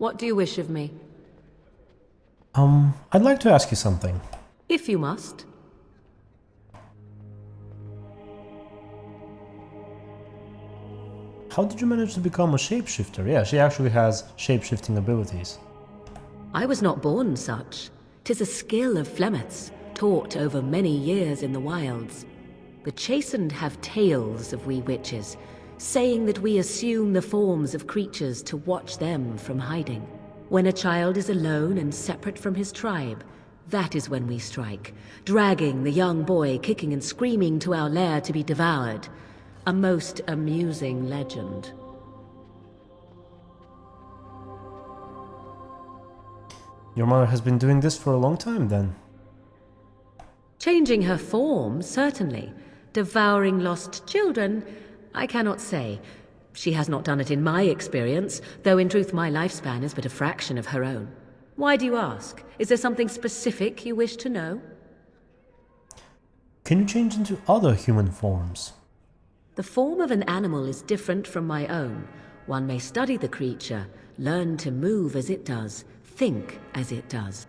What do you wish of me? I'd like to ask you something. If you must. How did you manage to become a shapeshifter? Yeah, she actually has shapeshifting abilities. I was not born such. 'Tis a skill of Flemeth's, taught over many years in the wilds. The chastened have tales of we witches, saying that we assume the forms of creatures to watch them from hiding. When a child is alone and separate from his tribe, that is when we strike, dragging the young boy kicking and screaming to our lair to be devoured. A most amusing legend. Your mother has been doing this for a long time, then? Changing her form, certainly. Devouring lost children, I cannot say. She has not done it in my experience, though in truth my lifespan is but a fraction of her own. Why do you ask? Is there something specific you wish to know? Can you change into other human forms? The form of an animal is different from my own. One may study the creature, learn to move as it does, think as it does.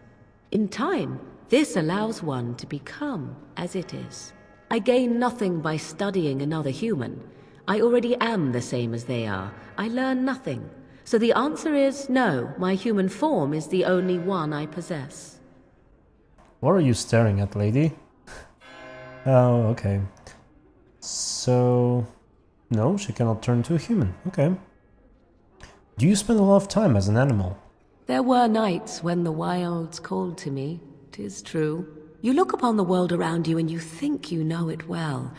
In time, this allows one to become as it is. I gain nothing by studying another human. I already am the same as they are. I learn nothing. So the answer is no, my human form is the only one I possess. What are you staring at, lady? Oh, okay. So... no, she cannot turn into a human. Okay. Do you spend a lot of time as an animal? There were nights when the wilds called to me, 'tis true. You look upon the world around you and you think you know it well.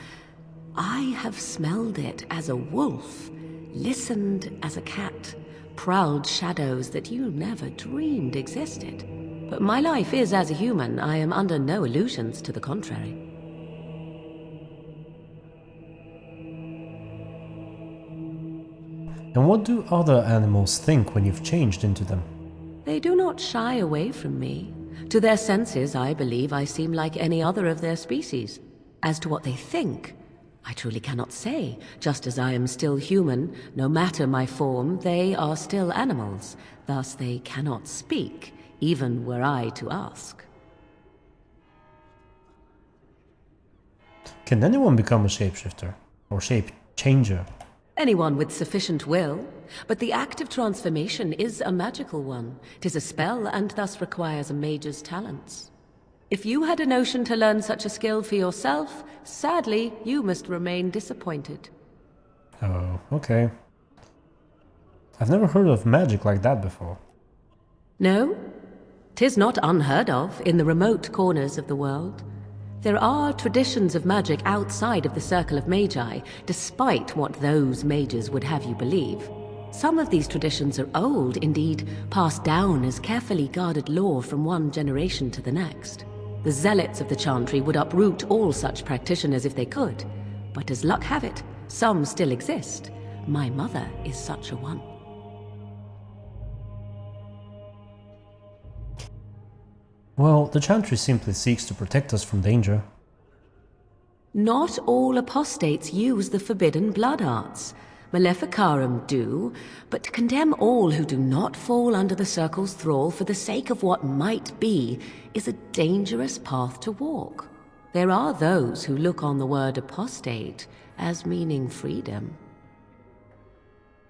I have smelled it as a wolf, listened as a cat, prowled shadows that you never dreamed existed. But my life is as a human. I am under no illusions to the contrary. And what do other animals think when you've changed into them? They do not shy away from me. To their senses, I believe I seem like any other of their species. As to what they think, I truly cannot say. Just as I am still human, no matter my form, they are still animals. Thus they cannot speak, even were I to ask. Can anyone become a shapeshifter? Or shape changer? Anyone with sufficient will, but the act of transformation is a magical one. 'Tis a spell and thus requires a mage's talents. If you had a notion to learn such a skill for yourself, sadly, you must remain disappointed. Oh, okay. I've never heard of magic like that before. No? 'Tis not unheard of in the remote corners of the world. There are traditions of magic outside of the circle of magi, despite what those mages would have you believe. Some of these traditions are old, indeed, passed down as carefully guarded lore from one generation to the next. The zealots of the chantry would uproot all such practitioners if they could, but as luck have it, some still exist. My mother is such a one. Well, the chantry simply seeks to protect us from danger. Not all apostates use the forbidden blood arts. Maleficarum do, but to condemn all who do not fall under the circle's thrall for the sake of what might be is a dangerous path to walk. There are those who look on the word apostate as meaning freedom.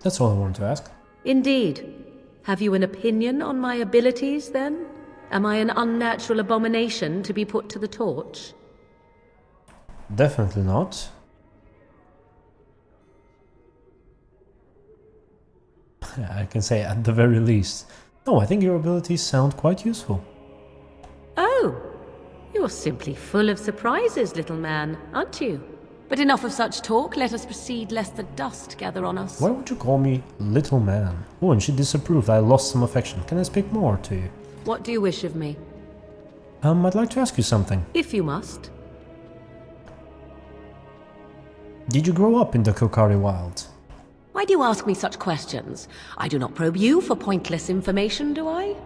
That's all I wanted to ask. Indeed. Have you an opinion on my abilities, then? Am I an unnatural abomination to be put to the torch? Definitely not. I can say at the very least. No, I think your abilities sound quite useful. Oh, you're simply full of surprises, little man, aren't you? But enough of such talk, let us proceed lest the dust gather on us. Why would you call me little man? Oh, and she disapproved. I lost some affection. Can I speak more to you? What do you wish of me? I'd like to ask you something. If you must. Did you grow up in the Kokari Wilds? Why do you ask me such questions? I do not probe you for pointless information, do I?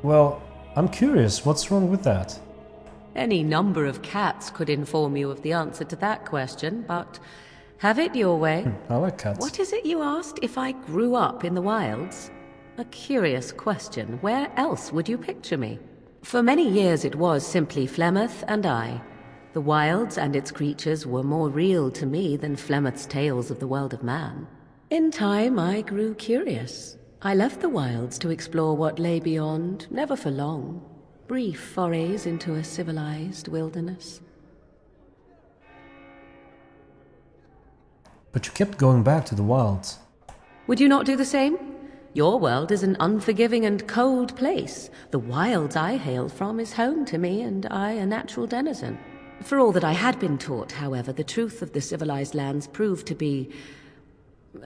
Well, I'm curious. What's wrong with that? Any number of cats could inform you of the answer to that question, but have it your way. I like cats. What is it you asked if I grew up in the wilds? A curious question. Where else would you picture me? For many years it was simply Flemeth and I. The wilds and its creatures were more real to me than Flemeth's tales of the world of man. In time, I grew curious. I left the wilds to explore what lay beyond, never for long. Brief forays into a civilized wilderness. But you kept going back to the wilds. Would you not do the same? Your world is an unforgiving and cold place. The wilds I hail from is home to me, and I a natural denizen. For all that I had been taught, however, the truth of the civilized lands proved to be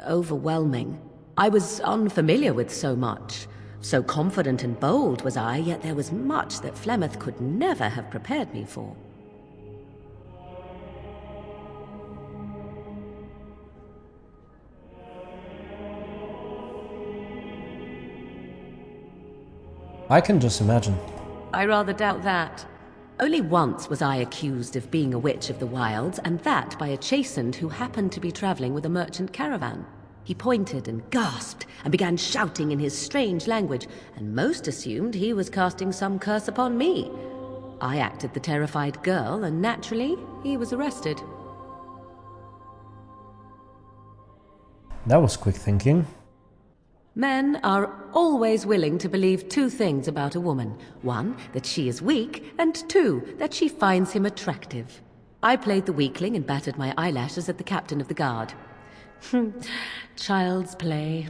overwhelming. I was unfamiliar with so much. So confident and bold was I, yet there was much that Flemeth could never have prepared me for. I can just imagine. I rather doubt that. Only once was I accused of being a witch of the wilds, and that by a chastened who happened to be traveling with a merchant caravan. He pointed and gasped and began shouting in his strange language, and most assumed he was casting some curse upon me. I acted the terrified girl, and naturally, he was arrested. That was quick thinking. Men are always willing to believe two things about a woman. One, that she is weak, and two, that she finds him attractive. I played the weakling and battered my eyelashes at the captain of the guard. Child's play.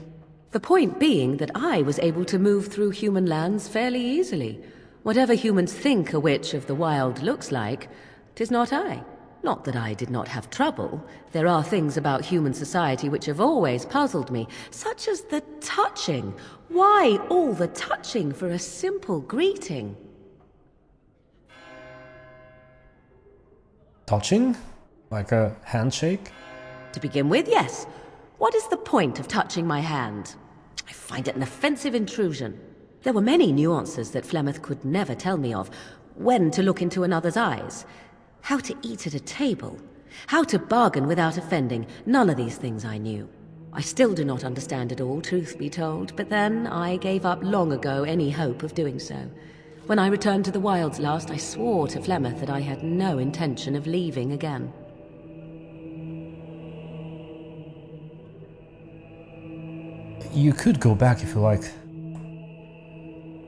The point being that I was able to move through human lands fairly easily. Whatever humans think a witch of the wild looks like, 'tis not I. Not that I did not have trouble. There are things about human society which have always puzzled me, such as the touching. Why all the touching for a simple greeting? Touching? Like a handshake? To begin with, yes. What is the point of touching my hand? I find it an offensive intrusion. There were many nuances that Flemeth could never tell me of. When to look into another's eyes. How to eat at a table. How to bargain without offending. None of these things I knew. I still do not understand it all, truth be told, but then I gave up long ago any hope of doing so. When I returned to the wilds last, I swore to Flemeth that I had no intention of leaving again. You could go back if you like.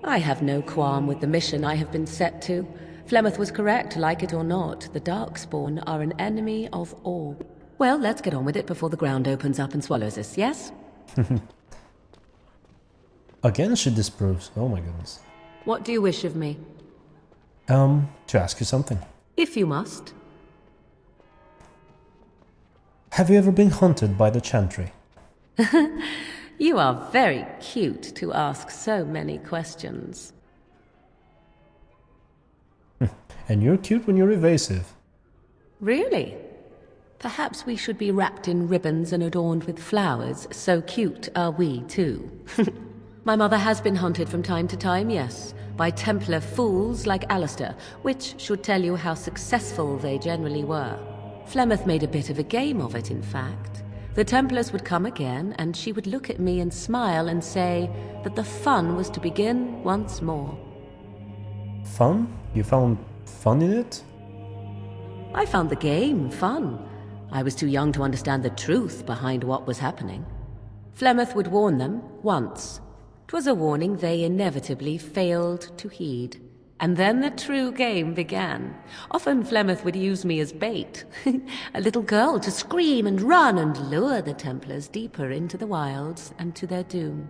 I have no qualm with the mission I have been set to. Flemeth was correct, like it or not. The Darkspawn are an enemy of all. Well, let's get on with it before the ground opens up and swallows us, yes? Again she disproves. Oh my goodness. What do you wish of me? To ask you something. If you must. Have you ever been hunted by the Chantry? You are very cute to ask so many questions. And you're cute when you're evasive. Really? Perhaps we should be wrapped in ribbons and adorned with flowers. So cute are we, too. My mother has been hunted from time to time, yes, by Templar fools like Alistair, which should tell you how successful they generally were. Flemeth made a bit of a game of it, in fact. The Templars would come again, and she would look at me and smile and say that the fun was to begin once more. Fun? You found fun in it? I found the game fun. I was too young to understand the truth behind what was happening. Flemeth would warn them once. 'Twas a warning they inevitably failed to heed. And then the true game began. Often Flemeth would use me as bait. A little girl to scream and run and lure the Templars deeper into the wilds and to their doom.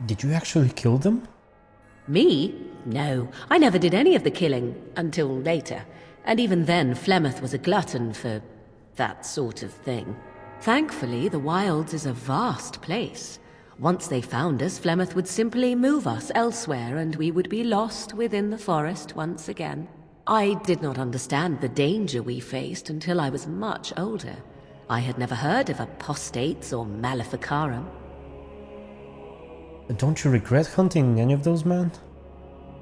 Did you actually kill them? Me? No, I never did any of the killing, until later. And even then, Flemeth was a glutton for that sort of thing. Thankfully, the wilds is a vast place. Once they found us, Flemeth would simply move us elsewhere, and we would be lost within the forest once again. I did not understand the danger we faced until I was much older. I had never heard of apostates or maleficarum. Don't you regret hunting any of those men?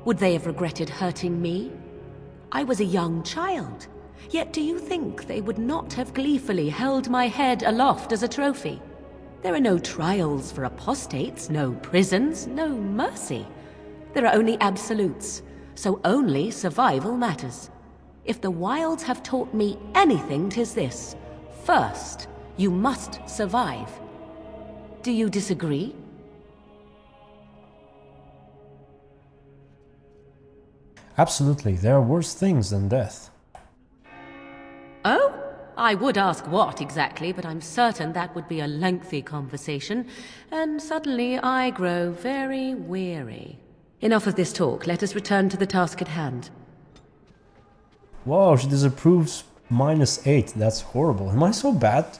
Would they have regretted hurting me? I was a young child. Yet do you think they would not have gleefully held my head aloft as a trophy? There are no trials for apostates, no prisons, no mercy. There are only absolutes, so only survival matters. If the wilds have taught me anything, 'tis this. First, you must survive. Do you disagree? Absolutely, there are worse things than death. Oh? I would ask what exactly, but I'm certain that would be a lengthy conversation, and suddenly I grow very weary. Enough of this talk, let us return to the task at hand. Whoa, she disapproves -8. That's horrible. Am I so bad?